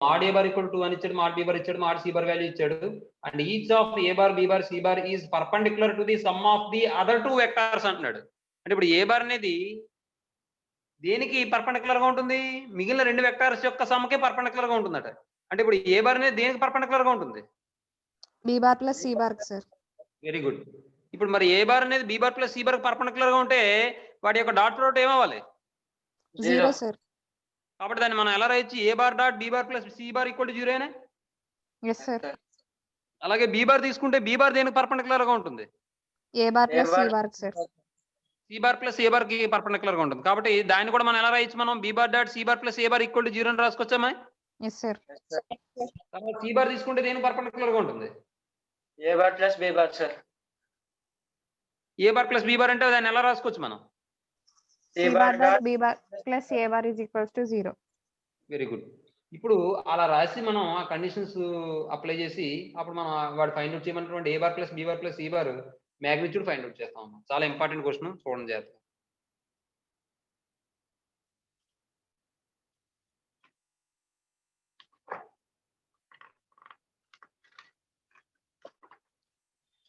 mod a bar equal to 2 అని ఇచ్చాడు, mod b bar ఇచ్చాడు, mod c bar వాల్యూ ఇచ్చాడు, and each of a bar b bar c bar is perpendicular to the some of the other two vectors అంటున్నాడు. అంటే ఇప్పుడు a bar అనేది దేనికి perpendicular గా ఉంటుంది? మిగిలిన రెండు వెక్టార్స్ యొక్క సమ్కే పర్పెండిక్యులర్ గా ఉంటుందట. అంటే ఇప్పుడు a bar అనేది దేనికి పర్పెండిక్యులర్ గా ఉంటుంది? b bar plus c bar sir. Very good. ఇప్పుడు మరి a bar అనేది b bar plus c bar perpendicular గా ఉంటే వాటి యొక్క డాట్ ప్రోడక్ట్ ఏమవ్వాలి? 0 సార్. కాబట్టి దాన్ని మనం ఎలా రాయొచ్చు? a bar dot b bar plus c bar equal to 0 ఏనా? yes sir. అలాగే b bar తీసుకుంటే b bar దేనికి పర్పెండిక్యులర్ గా ఉంటుంది? a bar plus c bar sir. c bar plus a bar కి పర్పెండిక్యులర్ గా ఉంటుంది. కాబట్టి దాన్ని కూడా మనం ఎలా రాయొచ్చు? మనం b bar dot c bar plus a bar equal to 0 అని రాసుకోవచ్చమ్మా? yes sir. తర్వాత c bar తీసుకుంటే దేనికి పర్పెండిక్యులర్ గా ఉంటుంది? a bar plus b bar sir. a bar plus b bar అంటే దాన్ని ఎలా రాసుకోవచ్చు మనం? c bar dot b bar plus a bar is equals to 0. Very good. ఇప్పుడు అలా రాసి మనం ఆ కండిషన్స్ అప్లై చేసి అప్పుడు మనం వాడు ఫైండ్ అవుట్ చేయమన్నటువంటి a bar plus b bar plus c bar magnitude find out చేస్తాం. చాలా ఇంపార్టెంట్ క్వశ్చన్, చూడండి జాగ్రత్తగా.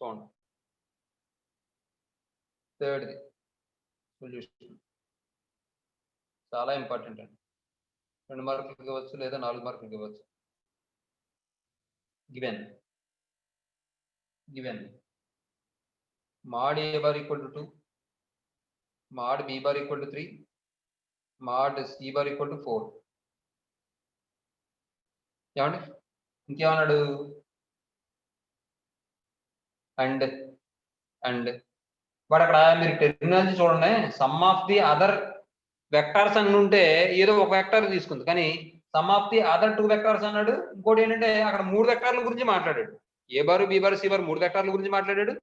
చూడండి, థర్డ్ సొల్యూషన్ చాలా ఇంపార్టెంట్ అండి. 2 మార్కులకి ఇవ్వచ్చు లేదా 4 మార్కులకి ఇవ్వచ్చు. Given mod a bar equal to 2, mod b bar equal to 3, mod c bar equal to 4. ఏమండి ఇంకేమన్నాడు? అండ్ వాడు అక్కడ మీరు టెర్మినాలజీ చూడండి, sum of the other vectors అని ఉంటే ఏదో ఒక వెక్టార్ తీసుకుంది, కానీ sum of the other two vectors అన్నాడు. ఇంకోటి ఏంటంటే అక్కడ 3 వెక్టార్ల గురించి మాట్లాడాడు. A bar B bar C bar 3 వెక్టార్ల గురించి మాట్లాడాడు,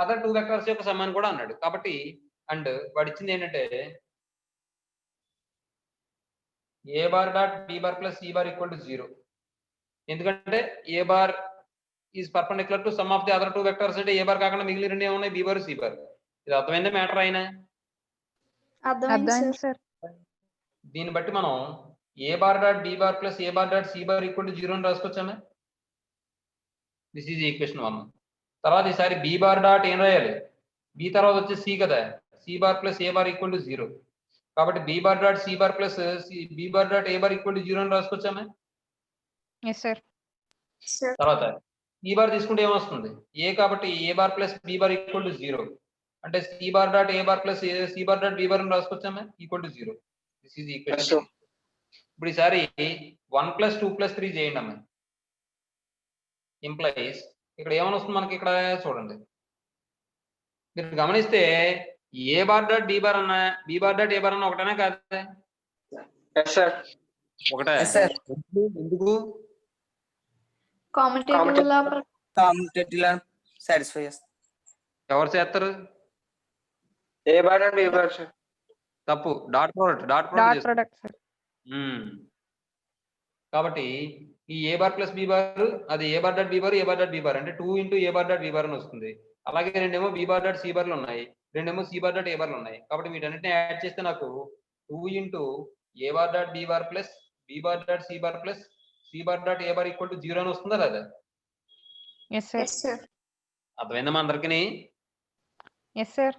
అదర్ 2 వెక్టార్స్ యొక్క సమ్ అని కూడా అన్నాడు. కాబట్టి అండ్ వాడు ఇచ్చింది ఏంటంటే A bar dot B bar plus C bar equal to 0. ఎందుకంటే A bar is perpendicular to sum of the other 2 vectors అంటే ఏ బార్ కాకుండా మిగిలిన రెండు ఏమున్నాయి? B bar C bar. ఇది అర్థమైందా మ్యాటర్ అయినా? అర్థమైంది సార్. దీన్ని బట్టి మనం A bar dot B bar plus A bar dot C bar equal to 0 అని రాసుకోవచ్చామే. This is equation 1. తర్వాత ఈసారి బి బార్ డాట్ ఏం రాయాలి? బి తర్వాత వచ్చే సి కదా, C bar plus A bar equal to 0. కాబట్టి B bar dot C bar plus B bar dot A bar equal to 0 అని రాసుకోవచ్చామే. yes sir. తర్వాత ఈ బార్ తీసుకుంటే ఏమొస్తుంది? ఏ కాబట్టి A bar plus B bar equal to 0 అంటే C bar dot A bar plus C bar dot B bar అని రాసుకోవచ్చామే equal to 0. This is equation. ఇప్పుడు ఈసారి 1 + 2 + 3 చేయండి అమ్మ. ఇంప్లైస్ ఇక్కడ ఏమని వస్తుంది మనకి? ఇక్కడ చూడండి, మీరు గమనిస్తే A bar dot B bar అన్న B bar dot A bar అన్న ఒకటేనా కాదా? ఒకటే. ఎందుకు? సాటిస్ఫై చేస్తారు. ఎవరు చేస్తారు? A bar dot B bar sir. తప్పు. Dot product sir. కాబట్టి ఈ A bar plus B bar అది A bar dot B bar, A bar dot B bar అంటే 2 × A bar dot B bar అని వస్తుంది. అలాగే రెండేమో బి బార్ డాట్ సి బార్లు ఉన్నాయి, రెండేమో సి బార్ డాట్ ఏ బార్లు ఉన్నాయి. కాబట్టి వీటన్నిటిని యాడ్ చేస్తే నాకు 2 × A bar dot B bar plus B bar dot C bar plus C bar dot A bar equal to 0 అని వస్తుందా లేదా? yes sir. అర్థమైందమ్మా అందరికీ? yes sir.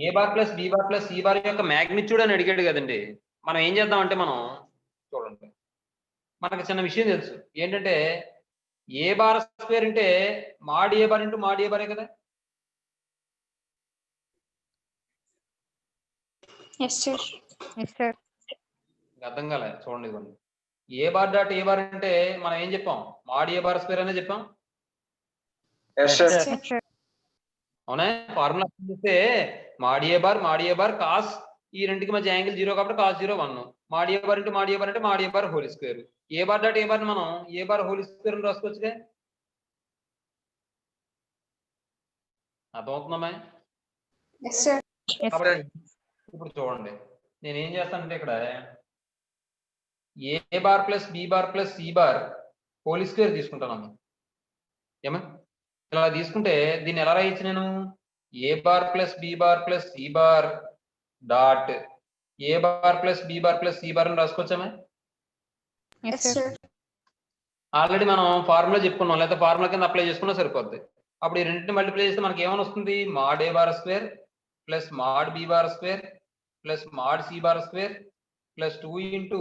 A bar plus B bar plus C bar యొక్క magnitude అని అడిగాడు కదండి. మనం ఏం చేద్దామంటే మనం చూడండి, మనకు చిన్న విషయం తెలుసు ఏంటంటే ఏ బార్ స్క్వేర్ అంటే mod A bar into mod ఏ బారే కదా. yes sir. అర్థం కాలే? చూడండి, ఇవ్వండి. ఏ బార్ డాట్ ఏ బార్ అంటే మనం ఏం చెప్పాం? మాడ్ ఏ బార్ స్క్వేర్ అనే చెప్పాం. అవునా? ఫార్ములా చూస్తే మాడ్ ఏ బార్ కాస్ ఈ రెండుకి మధ్య యాంగిల్ 0 కాబట్టి cos 0 1. Mod A bar into mod A bar అంటే mod A bar whole square. A bar dot A bar మనం ఏ బార్ హోల్ స్క్వేర్ అని రాసుకోవచ్చుగా. అర్థమవుతుందమ్మా? ఇప్పుడు చూడండి, నేను ఏం చేస్తానంటే ఇక్కడ A bar plus B bar plus C bar whole square తీసుకుంటానమ్మా. ఏమా ఇలా తీసుకుంటే దీన్ని ఎలా రాయొచ్చు నేను? A bar plus B bar plus C bar dot A bar plus B bar plus C bar అని రాసుకోవచ్చామే. Yes, sir. ఆల్రెడీ మనం ఫార్ములా చెప్పుకున్నాం, లేదా ఫార్ములా కింద అప్లై చేసుకున్నా సరిపోద్ది. అప్పుడు ఈ రెండింటిని మల్టిప్లై చేస్తే మనకి ఏమైనా వస్తుంది, mod A bar square plus mod B bar square plus mod C bar square plus 2 into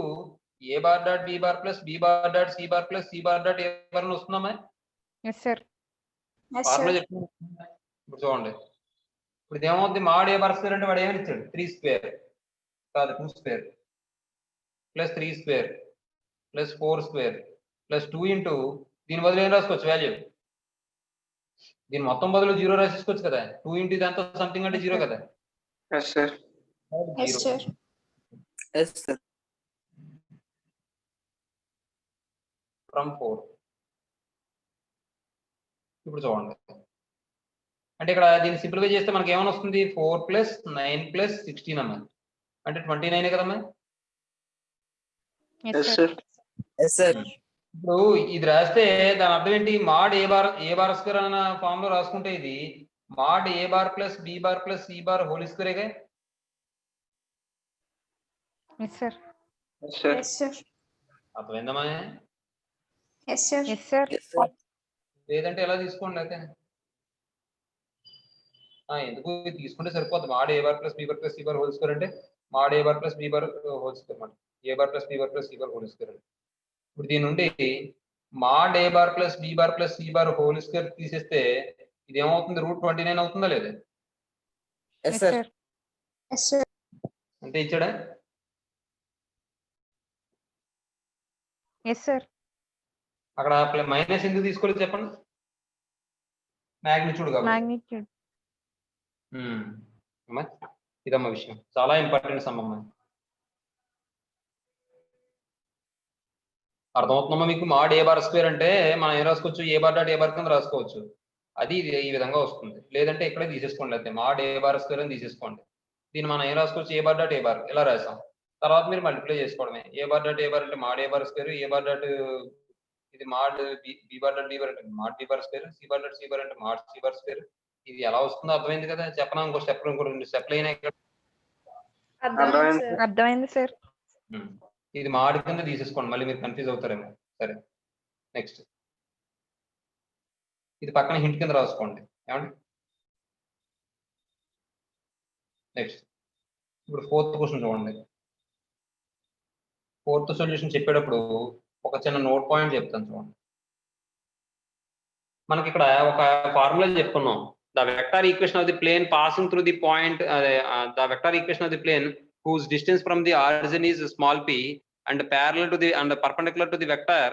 A bar dot B bar plus B bar dot C bar plus C bar dot A bar అని వస్తుందమ్మా. Yes, sir. Formula చెప్పుకున్నాం. ఇప్పుడు చూడండి, ఇప్పుడు ఇదేమవుతుంది, mod A bar square అంటే వాడు ఏమని ఇచ్చాడు, 3 స్క్వేర్ కాదు 2 square plus 3 square plus 4 square plus 2 into దీని బదులు ఏం రాసుకోవచ్చు, వాల్యూ దీని మొత్తం బదులు 0 రాసేసుకోవచ్చు కదా. 2 ఇంటూ ఇదంతా సంథింగ్ అంటే 0 కదా. Yes, sir. Yes, sir. Yes, sir. From 4. ఇప్పుడు చూడండి, అంటే ఇక్కడ దీన్ని సింప్లిఫై చేస్తే మనకి ఏమైనా వస్తుంది, 4 ప్లస్ 9 ప్లస్ 16 అమ్మా, అంటే 29 కదమ్మా. Yes, Yes, sir. sir. Yes, sir. ఇప్పుడు ఇది రాస్తే దాని అర్థం ఏంటి, మాడ్ ఏ బార్ స్క్వేర్ అన్న ఫామ్ లో రాసుకుంటే ఇది mod A bar plus B bar plus C bar whole స్క్వేరేగా. Yes, sir. Yes, sir. Yes, sir. అర్థమైందమ్మా. Yes, sir. Yes, sir. Yes, sir. లేదంటే ఎలా తీసుకోండి అయితే, ఎందుకు ఇది తీసుకుంటే సరిపోతుంది. Mod A bar plus B bar plus C bar whole square అంటే mod A bar plus B bar whole square అన్నమాట, A bar plus B bar plus C bar whole square. ఇప్పుడు దీని నుండి mod A bar plus B bar plus C bar whole square తీసేస్తే ఇది ఏమవుతుంది, √29 అవుతుందా లేదా. Yes, Yes, sir. sir. Yes, sir. అంతే ఇచ్చాడా. Yes, sir. అక్కడ మైనస్ ఎందుకు తీసుకోలేదు చెప్పండి, మ్యాగ్నిట్యూడ్ కాబట్టి. Magnitude. అమ్మా, ఇదమ్మా విషయం, చాలా ఇంపార్టెంట్ సమ్మమ్మ. అర్థమవుతుందమ్మా మీకు. మాడ్ ఏ బార్ స్క్వేర్ అంటే మనం ఏం రాసుకోవచ్చు, A bar dot A bar కింద రాసుకోవచ్చు, అది ఈ విధంగా వస్తుంది. లేదంటే ఇక్కడే తీసేసుకోండి, అయితే మాడ్ ఏ బార్ స్క్వేర్ అని తీసేసుకోండి. దీన్ని మనం ఏం రాసుకోవచ్చు, A bar dot A bar ఇలా రాసాం, తర్వాత మీరు మల్టిప్లై చేసుకోవడమే. A bar dot A bar అంటే mod A bar square, A bar dot ఇది mod B bar dot B bar అంటే mod B bar square, C bar dot C bar అంటే mod C bar square. ఇది ఎలా వస్తుందో అర్థమైంది కదా. చెప్పనా ఇంకో స్టెప్, ఇంకో 2 స్టెప్లు అయినా ఇక్కడ. అర్థమైంది, sir. అర్థమైంది, sir. ఇది మాడ్ కింద తీసేసుకోండి, మళ్ళీ మీరు కన్ఫ్యూజ్ అవుతారేమో. సరే, నెక్స్ట్ ఇది పక్కన హింట్ కింద రాసుకోండి ఏమండి. నెక్స్ట్ ఇప్పుడు 4th క్వశ్చన్ చూడండి. 4th సొల్యూషన్ చెప్పేటప్పుడు ఒక చిన్న నోట్ పాయింట్ చెప్తాను చూడండి. మనకి ఇక్కడ ఒక ఫార్ములా చెప్పుకున్నాం, the vector equation of the plane passing through the point, the vector equation of the plane whose distance from the origin is small p and parallel to the and perpendicular to the vector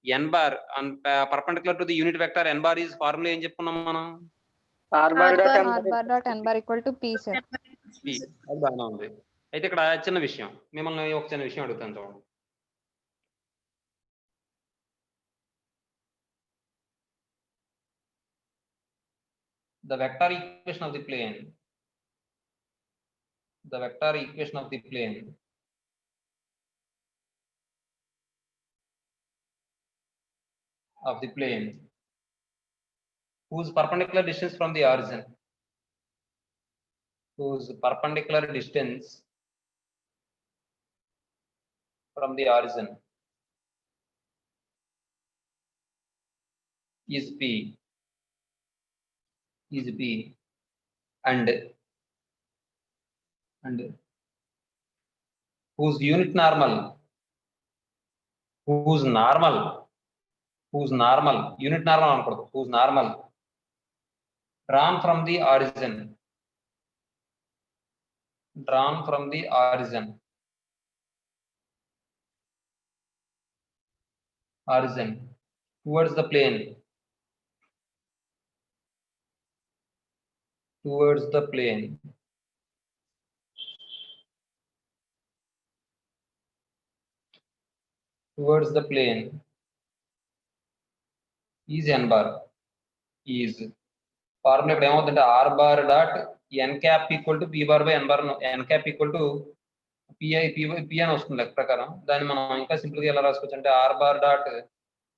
n bar and perpendicular to the unit vector n bar is formula ఏం చెప్పుకున్నాం మనం, R bar dot M R bar dot n bar equal to P, sir. p. అది బాగానే ఉంది. అయితే ఇక్కడ చిన్న విషయం, మిమ్మల్ని ఒక చిన్న విషయం అడుగుతాను చూడండి. The vector equation of the plane, the vector equation of the plane whose perpendicular distance from the origin, whose perpendicular distance from the origin is p, and whose unit normal, unit normal అనకూడదు, whose normal drawn from the origin towards the plane is n bar. is formula ఇక్కడ ఏమవుతుందంటే r bar dot n cap equal to p bar by n bar, n cap equal to p అని వస్తుంది లెక్క ప్రకారం. దాన్ని మనం ఇంకా simple గా ఎలా రాసుకోవచ్చు అంటే r bar dot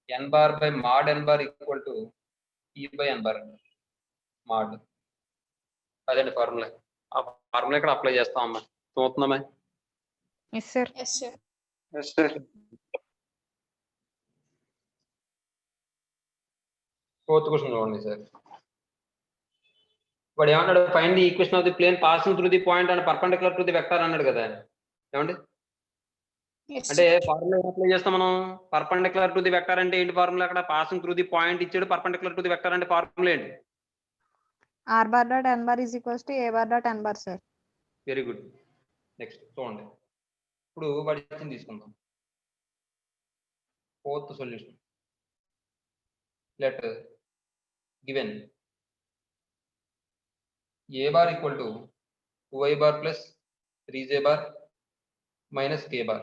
n bar by mod n bar equal to p by n bar mod. అదండి ఫార్ములా. ఆ ఫార్ములా ఇక్కడ అప్లై చేస్తాం అమ్మా, చూస్తున్నామా. Yes, sir. Yes, sir. Yes, sir. Fourth question చూడండి సార్. వాడు ఏమన్నాడు, find the equation of the plane passing through the point and perpendicular to the vector అన్నాడు కదా. ఏమండి Yes, అంటే sir. ఫార్ములా అప్లై చేస్తాం మనం. పర్పెండిక్యులర్ టు ది వెక్టర్ అంటే ఏంటి ఫార్ములా? అక్కడ పాసింగ్ త్రూ ది పాయింట్ ఇచ్చాడు, పర్పెండిక్యులర్ టు ది వెక్టర్ అంటే ఫార్ములా ఏంటి? r bar dot n bar is equals to a bar dot n bar, sir. Very good. Next చూడండి, ఇప్పుడు వాడి ఇచ్చింది తీసుకుందాం. Fourth solution. Let given a bar equal to 2i bar plus 3j bar minus k bar.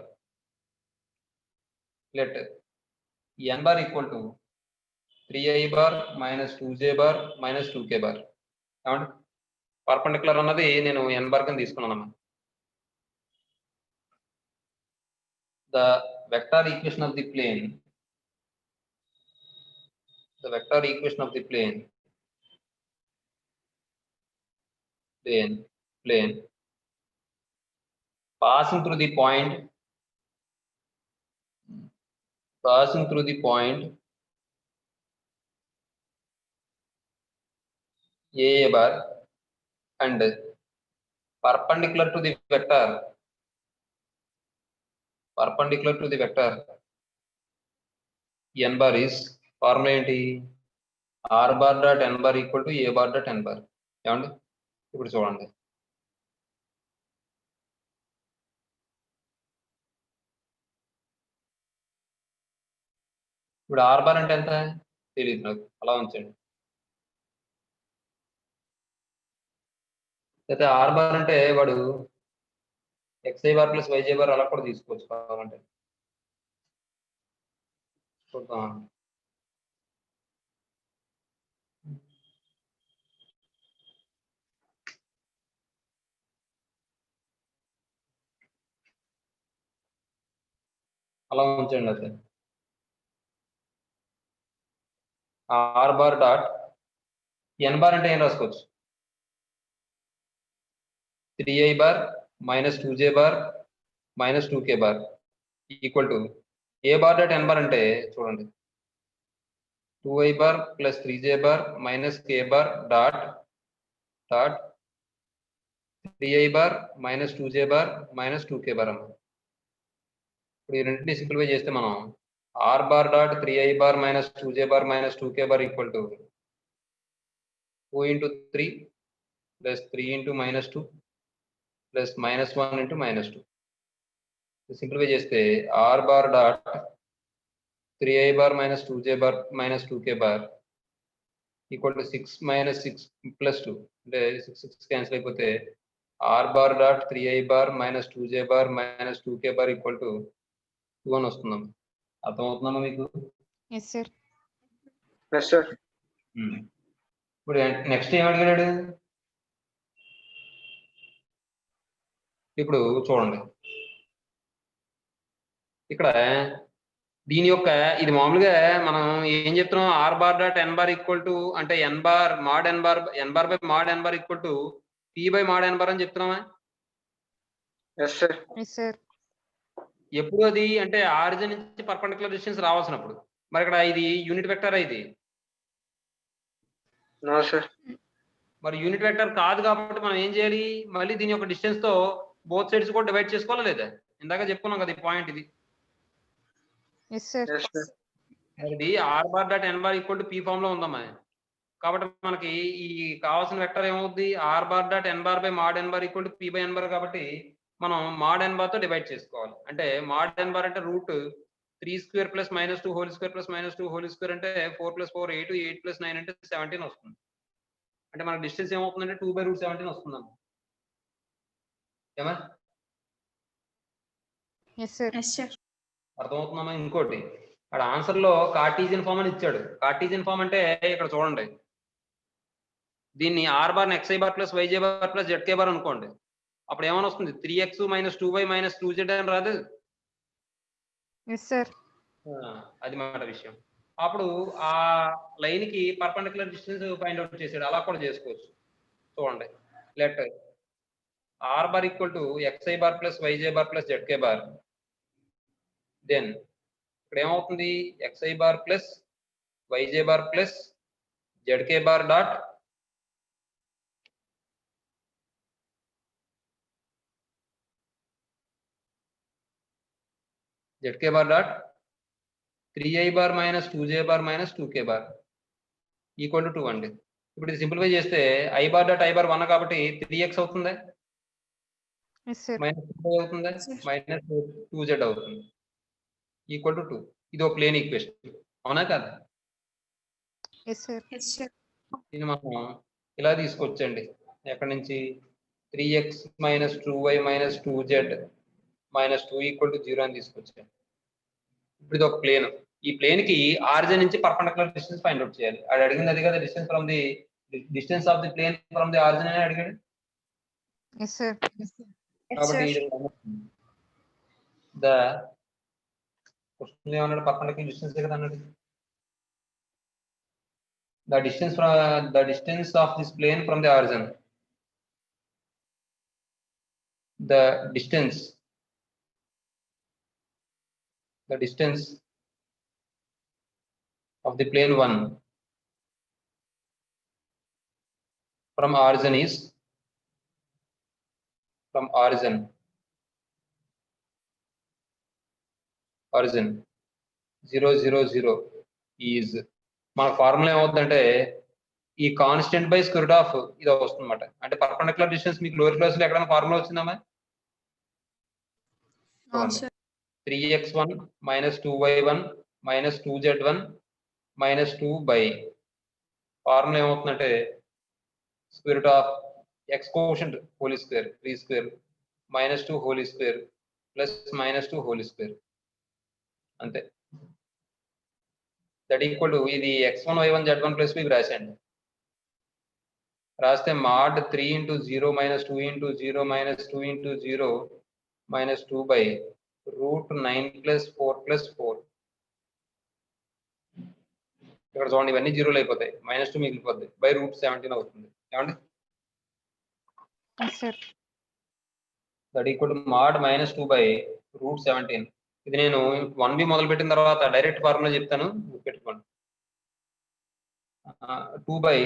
Let n bar equal to 3i bar minus 2j bar minus 2k bar. ఏమండి perpendicular అన్నది నేను n bar కింద తీసుకున్నాను. The vector equation of the plane, the vector equation of the plane passing through the point a bar and perpendicular to the vector n bar is formula ఏంటి? r bar dot n bar equal to a bar dot n bar. ఏమండి ఇప్పుడు చూడండి, ఇప్పుడు r bar అంటే ఎంత తెలియదు నాకు, అలా ఉంచండి. అయితే r bar అంటే వాడు xi bar plus yj bar అలా కూడా తీసుకోవచ్చు కావాలంటే. చూద్దాం. అలా ఉంచండి. అయితే r bar dot n bar అంటే ఏం రాసుకోవచ్చు? 3i bar minus 2j bar minus 2k bar equal to a bar dot n bar అంటే చూడండి 2i bar plus 3j bar minus k bar dot 3i bar minus 2j bar minus 2k bar అన్న. ఇప్పుడు ఈ రెండింటిని simplify చేస్తే మనం r bar dot 3i bar minus 2j bar minus 2k bar equal to 2 into 3 plus 3 into minus 2 plus minus 1 into minus 2. Simplify చేస్తే r bar dot 3i bar minus 2j bar minus 2k bar equal to 6 minus 6 plus 2 అంటే 6 cancel అయిపోతే r bar dot 3i bar minus 2j bar minus 2k bar equal to 2 అని వస్తున్నాం. అర్థమవుతుందమ్మా మీకు? Yes, sir. Yes, sir. ఇప్పుడు next ఏం అడిగాడు? ఇప్పుడు చూడండి, ఇక్కడ దీని యొక్క ఇది మామూలుగా మనం ఏం చెప్తున్నాం, r bar dot n bar equal to అంటే n bar mod n bar by mod n bar equal to p by mod n bar అని చెప్తున్నామా? Yes, sir. Yes, sir. ఎప్పుడు అది అంటే ఆరిజిన్ నుంచి పర్పెండిక్యులర్ డిస్టెన్స్ రావాల్సినప్పుడు. మరి ఇక్కడ ఇది యూనిట్ వెక్టర్ ఇది. No, sir. మరి యూనిట్ వెక్టర్ కాదు కాబట్టి మనం ఏం చేయాలి, మళ్ళీ దీని యొక్క డిస్టెన్స్ తో బోత్ సైడ్స్ కూడా డివైడ్ చేసుకోవాలా లేదా? ఇందాక చెప్పుకున్నాం కదా ఈ పాయింట్ ఇది. Yes, sir. Yes, sir. ఇది r bar dot n bar equal to p form లో ఉందమ్మా. కాబట్టి మనకి ఈ కావాల్సిన వెక్టర్ ఏమవుద్ది, r bar dot n bar by mod n bar equal to p by n bar కాబట్టి మనం mod n bar తో డివైడ్ చేసుకోవాలి. అంటే mod n bar అంటే root 3 square plus minus 2 whole square plus minus 2 whole square అంటే 4 plus 4 8 8 plus 9 అంటే 17 వస్తుంది. అంటే మనకి డిస్టెన్స్ ఏమవుతుందంటే 2 బై రూట్ 17 వస్తుందమ్మా. ఏమా Yes, sir. Yes, sir. అర్థమవుతుందమ్మా? ఇంకోటి అక్కడ ఆన్సర్ లో కార్టీజియన్ ఫామ్ అని ఇచ్చాడు. కార్టీజియన్ ఫామ్ అంటే ఇక్కడ చూడండి, దీన్ని r bar xi bar plus yj bar plus zk bar అనుకోండి. అప్పుడు ఏమని వస్తుంది, 3x minus 2y minus 2z అని రాదు? Yes, sir. అది మాట విషయం. అప్పుడు ఆ లైన్ కి పర్పెండిక్యులర్ డిస్టెన్స్ ఫైండ్ అవుట్ చేసాడు. అలా కూడా చేసుకోవచ్చు. చూడండి, let r bar equal to xi bar plus yj bar plus zk bar. Then ఇక్కడ ఏమవుతుంది, xi bar plus yj bar plus ZK bar dot ZK bar dot 3i bar minus 2j bar minus 2k bar equal to 2 అండి. ఇప్పుడు ఇది simplify చేస్తే i bar dot i bar 1 కాబట్టి 3x అవుతుంది, Yes, sir. Minus 2 అవుతుంది, minus 2z అవుతుంది, equal to 2. ఇది ఒక ప్లేన్ ఈక్వేషన్, అవునా కదా? Yes, sir. Yes, sir. దీన్ని మనం ఇలా తీసుకొచ్చండి. ఎక్కడి నుంచి 3x minus 2y minus 2z minus 2 equal to 0 అని తీసుకొచ్చాం. ఇప్పుడు ఇది ఒక ప్లేన్. ఈ ప్లేన్ కి ఆరిజిన్ నుంచి పర్పెండిక్యులర్ డిస్టెన్స్ ఫైండ్ అవుట్ చేయాలి. అది అడిగింది అది కదా, distance of the plane from the origin అని అడిగాడు. Yes, sir. Yes, కాబట్టి sir. ద క్వశ్చన్ ఏమన్నాడు, పర్పెండిక్యులర్ డిస్టెన్స్ కదా అన్నాడు. The distance of this plane from the origin, the distance of the plane 1 from origin is 0 0 0 is మన formula ఏమవుతుందంటే ఈ constant by square root of ఇది వస్తుంది అనమాట. అంటే పర్పెండిక్యులర్ డిస్టెన్స్ మీకు లోయర్ క్లాస్ లో ఎక్కడైనా ఫార్ములా వచ్చిందమ్మా? No, sir. 3x1 minus 2y1 minus 2z1 minus 2 by formula ఏమవుతుందంటే square root of x quotient whole square 3 square minus 2 whole square plus minus 2 whole square, అంతే. దట్ ఈక్వల్ టు ఇది x1 y1 z1 plus ఇవి రాసండి. రాస్తే mod 3 into 0 minus 2 into 0 minus 2 into 0 minus 2 by root 9 plus 4 plus 4. ఇక్కడ చూడండి ఇవన్నీ జీరోలు అయిపోతాయి, minus 2 మిగిలిపోద్ది, by root 17 అవుతుంది. ఏమండి? Yes, sir. That equal to mod minus 2 by root 17. ఇది నేను 1b మొదలు పెట్టిన తర్వాత డైరెక్ట్ ఫార్ములా చెప్తాను, పెట్టుకోండి. 2 బై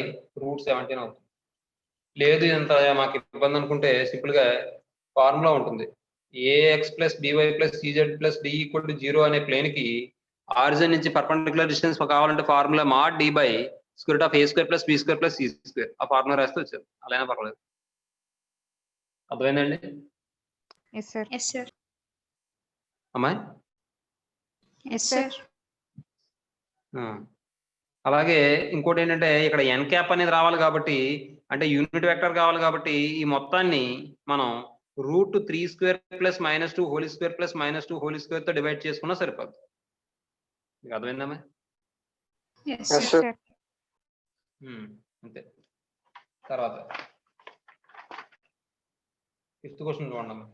రూట్ 17 అవుతుంది. లేదు ఇంత మాకు ఇబ్బంది అనుకుంటే సింపుల్ గా ఫార్ములా ఉంటుంది. ax plus by plus cz plus d equal to 0 అనే ప్లేన్ కి ఆరిజిన్ నుంచి పర్పెండిక్యులర్ డిస్టెన్స్ కావాలంటే formula mod d by square root of a square plus b square plus c square, ఆ ఫార్ములా రాస్తే వచ్చారు. అలా అయినా పర్వాలేదు. అర్థమైందండి Yes, sir. Yes, sir. అమ్మాయి? Yes, sir. అలాగే ఇంకోటి ఏంటంటే ఇక్కడ ఎన్ క్యాప్ అనేది రావాలి కాబట్టి, అంటే యూనిట్ వెక్టర్ కావాలి కాబట్టి ఈ మొత్తాన్ని మనం root 3 square plus minus 2 whole square plus minus 2 whole square తో డివైడ్ చేసుకున్నా సరిపోతుంది. మీకు అర్థమైందమ్మా? Yes, Yes, sir. sir. అంతే. తర్వాత 5th క్వశ్చన్ చూడండి అమ్మా.